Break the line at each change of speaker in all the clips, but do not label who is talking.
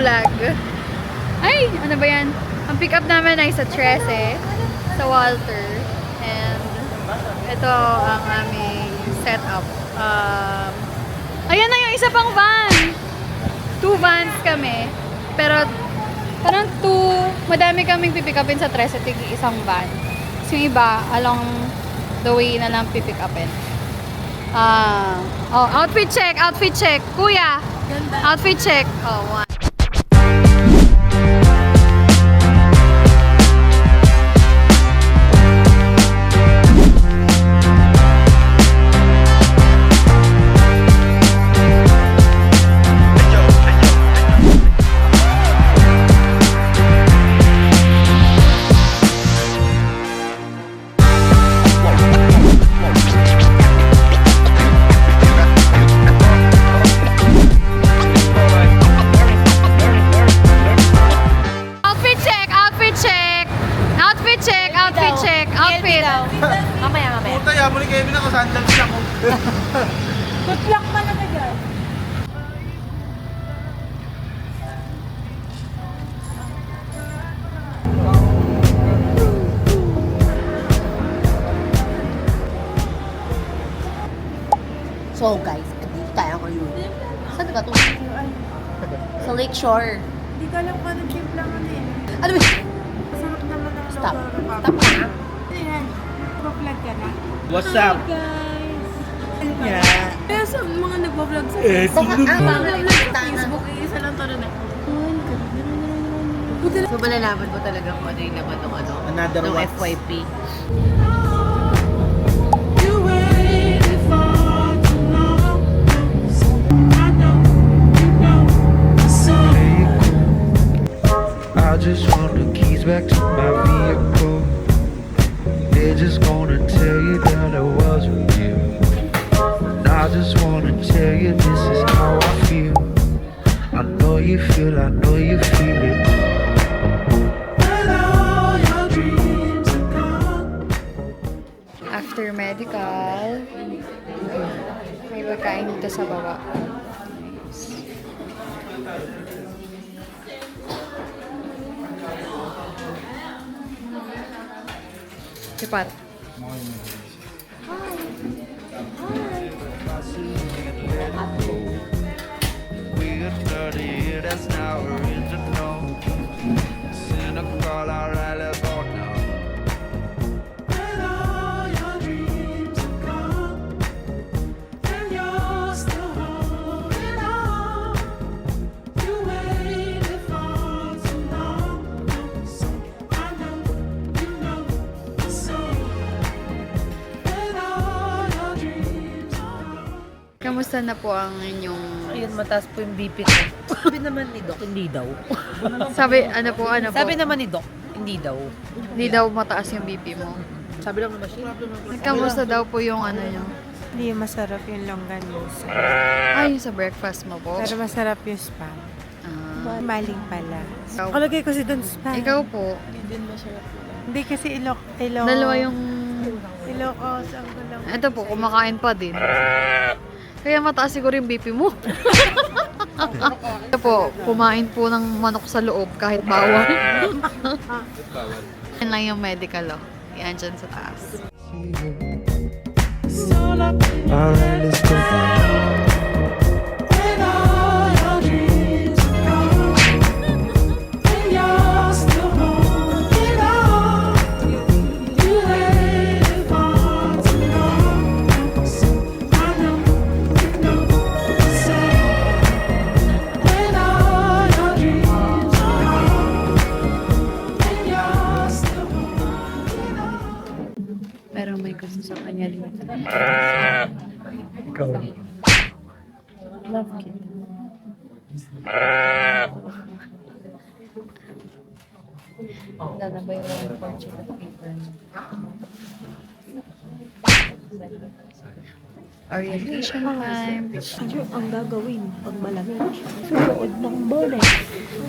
vlog. Ay, ano ba yan? Ang pick up namin ay sa 13, sa Walter. And ito ang aming setup. Ayan na yung isa pang van. 2 vans kami. Pero parang 2, madami kaming pipick upin sa 13, isang van. So yung iba, along the way na lang pipick upin. Oh, outfit check, outfit check. Kuya, ganda. Outfit check. Oh, one.
Mamaya.
Puta, yabuli kayo pinaka-sandals ako.
Good luck talaga dyan.
So guys, dito tayo ngayon. Saan ba ito? Sa Lakeshore.
Hindi ko alam kung anong trip lang eh.
Ano ba?
Masarap naman ang
Stop.
lugar.
Stop na.
Ayan. Pro-vlog ka na.
What's up?
Hi guys!
Yeah.
Kaya sa mga nagbo-vlog sa
Baka
nagbo-vlog sa Facebook, isa lang to na.
So malalaman mo talaga kung ano yung laman ng ano?
Another
ng
what?
FYP.
I just want the keys back to my vehicle. They're just gonna tell you that I wasn't real. And I just wanna tell you this is how I feel. I know you feel it.
After medical, may pagkain dito sa baba. Sipat.
We got started, that's now we're in the know. Cynical, I really don't know. When all your dreams are gone, and you're still holding on, you waited for too long. So I know, you know, so when all your dreams are gone.
Kamusta na po ang inyong...
Ayun, mataas po yung BP ko. Sabi naman ni Doc, hindi daw.
Sabi, ano po?
Sabi naman ni Doc, hindi daw.
Hindi daw mataas yung BP mo.
Sabi lang ng machine.
Kamusta daw po yung ano nyo?
Hindi masarap yung longganisa.
Ay, yung sa breakfast mo po?
Pero masarap yung spam.
Ah,
Maling pala.
Ikaw?
Kalagay ko si doon spam.
ikaw po?
Hindi kasi
Dalawa yung...
Ilocos ang gulang.
Ito po, kumakain pa din. Kaya mataas siguro yung BP mo. Ito po, kumain po ng manok sa loob kahit bawal. Yan lang yung medical, oh. Yan dyan sa taas.
Alright, let's go. When all your dreams are gone, and you're still holding on, you waited for too long. So I know, you know, so when all your dreams are gone, and you're still holding on.
Pero may gusto sa kanya dito.
Ikaw.
Love kit. Lalabay mo yung fortune paper. Orientation time.
Ano ang gagawin pag malamig? Susuod ng bonnet.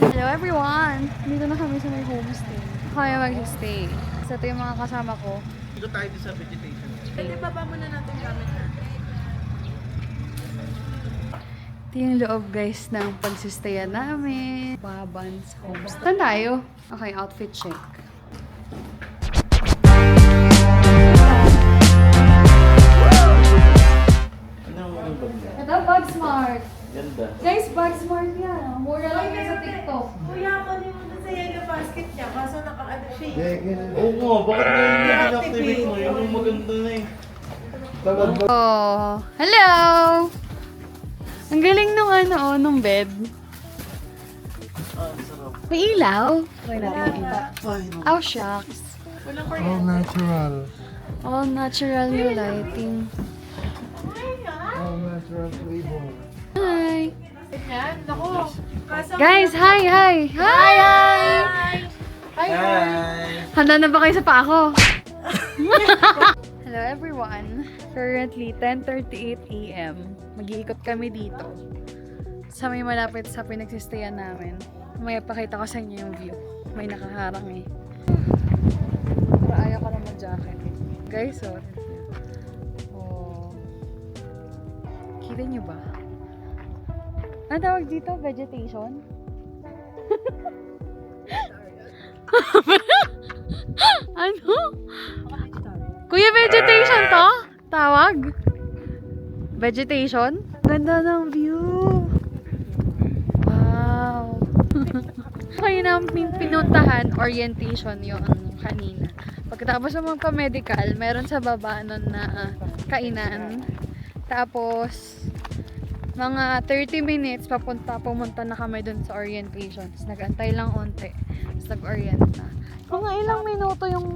Hello everyone! Dito na kami sa may homestay. Kaya mag-stay. So ito yung mga kasama ko.
Dito tayo sa vegetation.
Pwede baba muna natin gamit na.
Ito yung loob guys ng pagsistayan namin. Babans Homes. Saan tayo? Okay, outfit check. Ito, Bag Smart.
Ganda.
Guys, Bag Smart yan. Mura lang yan sa TikTok.
Kuya, ako din mo sa yellow basket niya. Kaso naka-ano siya.
Oo nga, bakit hindi activate mo? Yun yung maganda na eh.
Oh, hello! Ang galing nung nung bed. May ilaw. Okay natin ilaw. Oh, shucks.
All natural.
All natural yung lighting.
All natural flavor.
Hi!
Yan, naku. Kaso,
Guys, hi! Hi! Hi! Hi!
Hi!
Handa na ba kayo sa pako? Hello everyone! Currently 10:38 AM. Mag-iikot kami dito. Sa may malapit sa pinagsistayan namin. May pakita ko sa inyo yung view. May nakaharang eh. Pero ayaw ko na mag-jacket. Guys, oh. Oh. Kita nyo ba? Ano tawag dito? Vegetation? Ano? Kuya, vegetation to? Tawag? Vegetation? Ganda ng view. Wow. Kayo na pinuntahan, orientation yung kanina. Pagkatapos ng magpa-medical, meron sa baba nun na kainan. Tapos, mga 30 minutes, pumunta na kami dun sa orientation. Tapos nag-antay lang onte. Tapos nag-orient na. Mga ilang minuto yung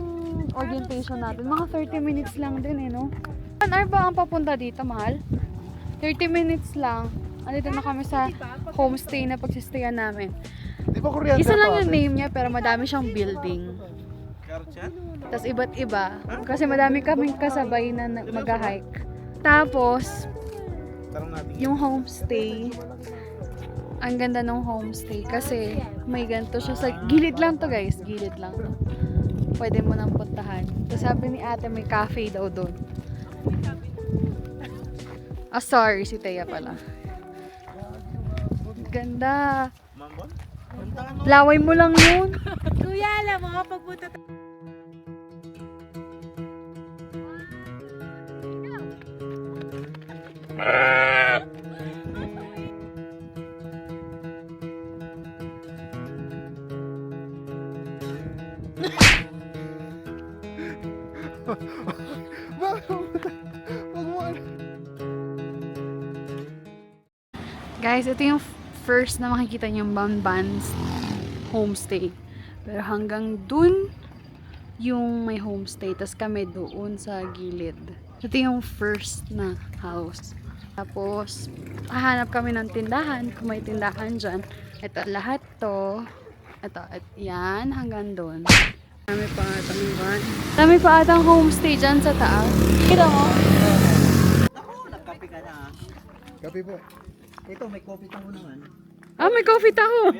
orientation natin. Mga 30 minutes lang din eh, no? 1 hour ba ang papunta dito, mahal? 30 minutes lang. Andito na kami sa homestay na pagsistayan namin.
Di ba kuryente
Isa lang yung name niya, pero madami siyang building.
Carrot yan?
Tapos iba't iba. Kasi madami kaming kasabay na mag-hike. Tapos,
Tarong natin.
yung homestay, ang ganda ng homestay kasi may ganito siya sa gilid lang to guys, gilid lang. Pwede mo nang puntahan. Tapos sabi ni ate may cafe daw doon. Ah, sorry, si Teya pala. Ganda.
Mambon? Ganda no?
Laway mo lang yun.
kuya, alam mo, pagpunta
Guys, ito yung first na makikita niyong Bamban's homestay. Pero hanggang dun yung may homestay. Tapos kami doon sa gilid. Ito yung first na house. Tapos, hahanap kami ng tindahan. Kung may tindahan dyan. Ito, lahat to. Ito, yan, hanggang doon. Dami pa atang van. Dami pa atang homestay dyan sa taas. Kita mo?
Ako, nagkape ka na.
Kape po.
Ito, may coffee tayo naman.
Ah, may coffee taho.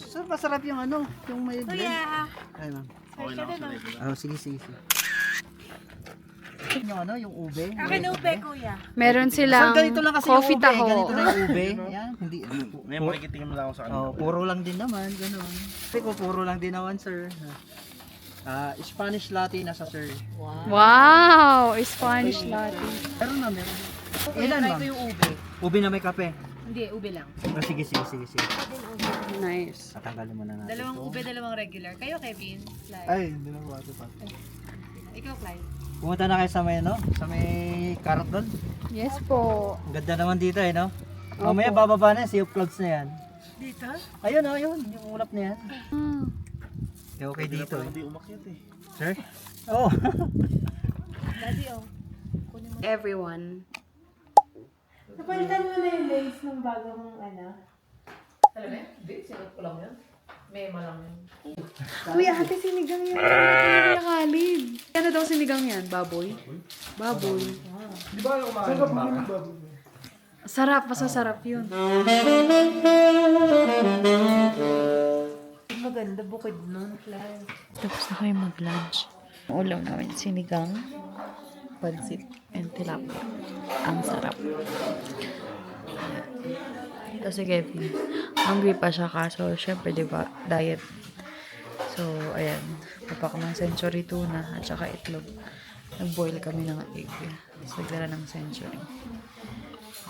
Sir, masarap yung ano, yung may blend.
kuya.
Ay, ma'am.
Okay lang ako sa regular.
Oh, sige. Yung ano, yung ube.
Akin ube, kuya.
Meron silang
Sir, ganito lang kasi
coffee
yung ube.
taho.
Ganito lang yung ube. Yan, hindi.
May makikitingin mo lang ako sa kanila.
Oh, puro lang din naman, gano'n. Kasi ko, puro lang din naman, sir. Spanish latte nasa sir.
Wow! Spanish latte.
Meron na, meron. Ilan, ma'am?
yung ube.
Ube na may kape.
Hindi, ube lang.
Oh, sige.
Nice.
Tatanggalin mo na natin.
Dalawang
ito.
ube, dalawang regular. Kayo, Kevin. Clyde.
Ay, hindi na ba ito pa.
Ikaw, Clyde.
Pumunta na kayo sa may, no? Sa may carrot doon.
Yes po.
Ang ganda naman dito, eh, no? Mamaya bababa na yan, sea of clouds na yan.
Dito?
Ayun, oh, yun. Yung ulap na yan.
Ah.
Okay dito, eh.
Hindi umakyat eh.
Sir? Oo.
Daddy, oh.
Everyone.
Napalitan mo na yung lace ng bagong ano?
Kuya, ate sinigang yan. Kuya Khalid. Ano daw sinigang yan? Baboy? Baboy.
Di ba yung kumain ng baka?
Sarap, masasarap yun.
Maganda, bukid nun, Clyde.
Tapos na kayo mag-lunch. Ulam namin sinigang. Pansit. and tilapia. Ang sarap. Kasi Kevin, hungry pa siya kaso, syempre, di ba, diet. So, ayan. Papak ng century tuna at saka itlog. Nag-boil kami ng egg. Tapos nagdala ng century.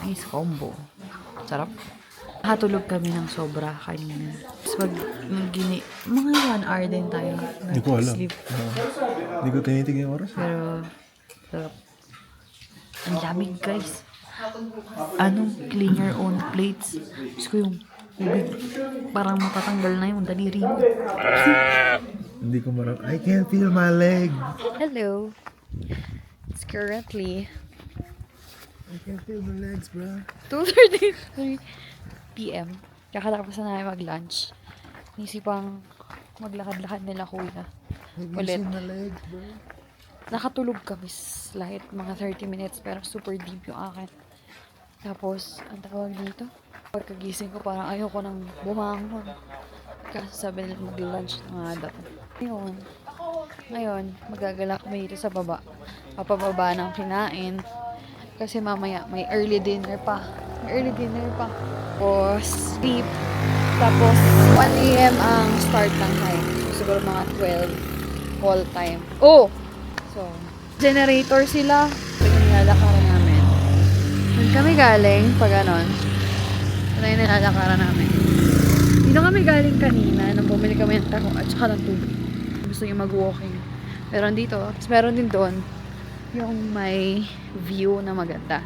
Nice combo. Sarap. Nakatulog kami ng sobra kanina. Tapos mga 1 hour din tayo.
Hindi ko alam.
Sleep.
Hindi ko tinitignan yung oras.
Pero, sarap. Ang lamig, guys. Clean your own plates. Gusto ko yung ubig. Parang matatanggal na yung daliri mo.
Hindi ko marang, I can't feel my leg.
Hello. It's currently
I can't feel my legs, bro.
2:33 p.m. Kakatapos na namin mag-lunch. Nisipang maglakad-lakad nila kuya. Ulit.
My legs, bro.
Nakatulog kami lahat mga 30 minutes pero super deep yung akin. Tapos, ang tawag dito, pagkagising ko parang ayoko nang bumangon. Kasi sabi nila mag-lunch na nga daw. Ngayon, magagala kami dito sa baba. Papababa ng kinain. Kasi mamaya may early dinner pa. Tapos, sleep. Tapos, 1 a.m. ang start ng hike. Siguro mga 12 all time. Oh! So, generator sila. Ito yung nilalakaran namin. Doon kami galing, pag ganon. Ito yung nilalakaran namin. Dito kami galing kanina, nang bumili kami ng taho at saka ng tubig. Gusto nyo mag-walking. Pero dito, meron din doon yung may view na maganda.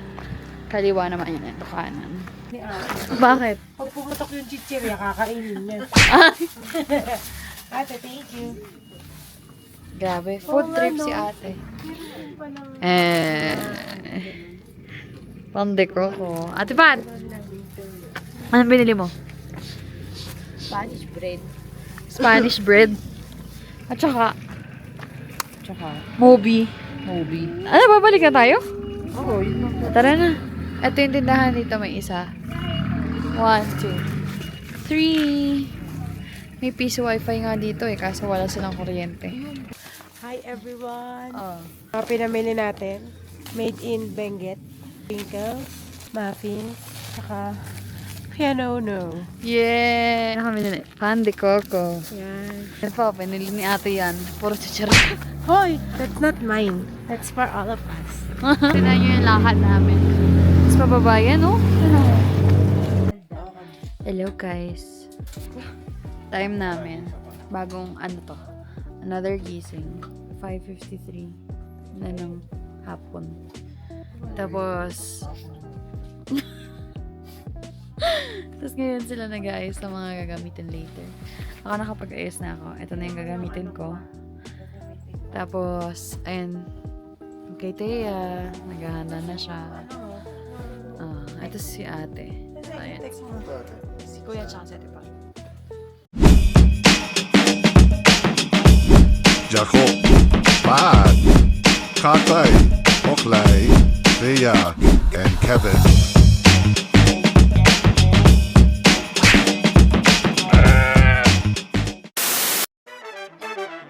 Kaliwa naman yun, ito kanan. Bakit?
Pag pumutok yung chichirya, kakainin niya. Ate, thank you.
Grabe, food trip si ate. Pandeko ko. Ate Pat! Anong binili mo?
Spanish bread.
Spanish bread. At saka, Moby. Ano, babalik na tayo?
Oo, yun lang.
Tara na. Ito yung tindahan dito, may isa. 1, 2, 3. May piso wifi nga dito kaso wala silang kuryente.
Hi everyone.
Oh.
Mga pinamili natin. Made in Benguet. Pinkles, muffins, saka piano no.
Yeah! Ano kami nila? Pan de coco.
Yan.
Yan po, pinili ni ate yan. Puro chicharon.
Hoy, that's not mine. That's for all of us.
Tignan nyo yung lakad namin. Tapos pababa yan, oh. Hello, guys. Time namin. Bagong, another gising. 5:53 na ng hapon. Tapos, ngayon sila nag-aayos ng mga gagamitin later. Ako nakapag-ayos na ako. Ito na yung gagamitin ko. Tapos, ayun, kay Thea, naghahanda na siya. Ito si ate. Ayan. Si kuya tsaka si ate pa.
Jacob, Bad, Katay, Oklay, Thea, and Kevin.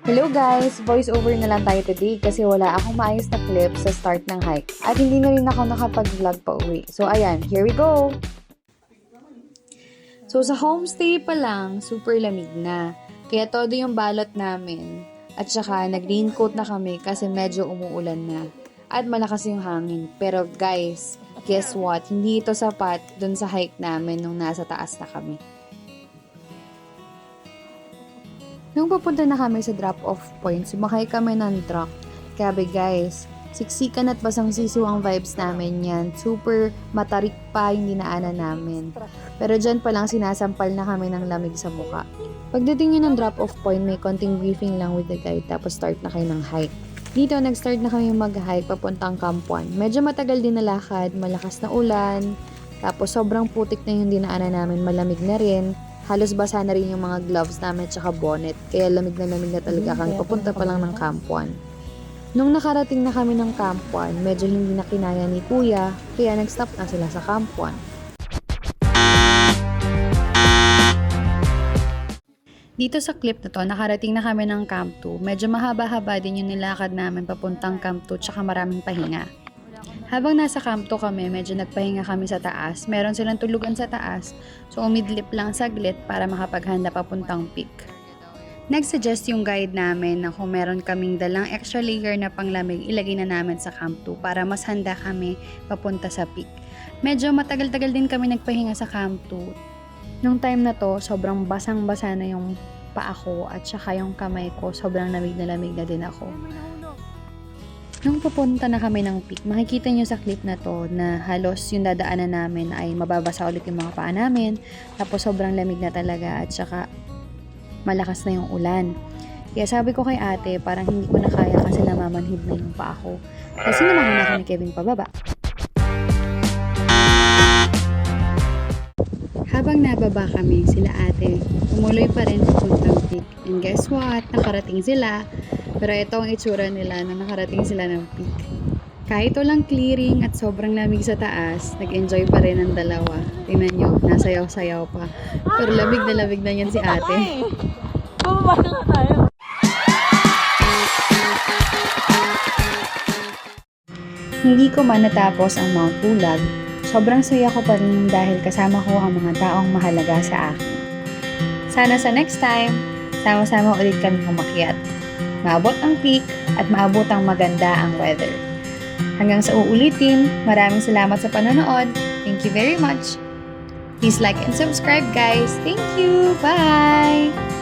Hello guys! Voice over na lang tayo today kasi wala akong maayos na clip sa start ng hike. At hindi na rin ako nakapag-vlog pa uwi. So ayan, here we go! So sa homestay pa lang, super lamig na. Kaya todo yung balot namin. At saka nag-raincoat na kami kasi medyo umuulan na. At malakas yung hangin. Pero guys, guess what? Hindi ito sapat dun sa hike namin nung nasa taas na kami. Nung papunta na kami sa drop-off point, sumakay kami ng truck. Grabe guys, siksikan at basang sisiw ang vibes namin yan. Super matarik pa yung dinaanan namin. Pero dyan pa lang sinasampal na kami ng lamig sa muka. Pagdating nyo ng drop-off point, may konting briefing lang with the guide tapos start na kayo ng hike. Dito, nag-start na kami mag-hike papuntang Camp 1. Medyo matagal din na lakad, malakas na ulan, tapos sobrang putik na yung dinaanan namin, malamig na rin. Halos basa na rin yung mga gloves namin at saka bonnet. Kaya lamig na talaga kami papunta pa lang ng Camp 1. Nung nakarating na kami ng Camp 1, medyo hindi na kinaya ni Kuya, kaya nag-stop na sila sa Camp 1. Dito sa clip na to, nakarating na kami ng Camp 2. Medyo mahaba-haba din yung nilakad namin papuntang Camp 2 tsaka maraming pahinga. Habang nasa Camp 2 kami, medyo nagpahinga kami sa taas. Meron silang tulugan sa taas, so umidlip lang saglit para makapaghanda papuntang peak. Nag-suggest yung guide namin na kung meron kaming dalang extra layer na panglamig, ilagay na namin sa Camp 2 para mas handa kami papunta sa peak. Medyo matagal-tagal din kami nagpahinga sa Camp 2. Nung time na to, sobrang basang-basa na yung paa ko at saka yung kamay ko, sobrang lamig na din ako. Nung papunta na kami ng peak, makikita nyo sa clip na to na halos yung dadaanan namin ay mababasa ulit yung mga paa namin. Tapos sobrang lamig na talaga at saka malakas na yung ulan. Kaya sabi ko kay ate, parang hindi ko na kaya kasi namamanhid na yung paa ko. Kasi namahan na kami Kevin pababa. Habang nababa kami, sila ate, tumuloy pa rin papuntang peak. And guess what? Nakarating sila. Pero ito ang itsura nila na nakarating sila ng peak. Kahit walang clearing at sobrang lamig sa taas, nag-enjoy pa rin ang dalawa. Tingnan nyo, nasayaw-sayaw pa. Pero lamig na yan si ate. Hindi ko man natapos ang Mount Pulag, sobrang saya ko pa rin dahil kasama ko ang mga taong mahalaga sa akin. Sana sa next time, sama-sama ulit kami umakyat. Maabot ang peak at maabot ang maganda ang weather. Hanggang sa uulitin, maraming salamat sa panonood. Thank you very much. Please like and subscribe guys. Thank you. Bye!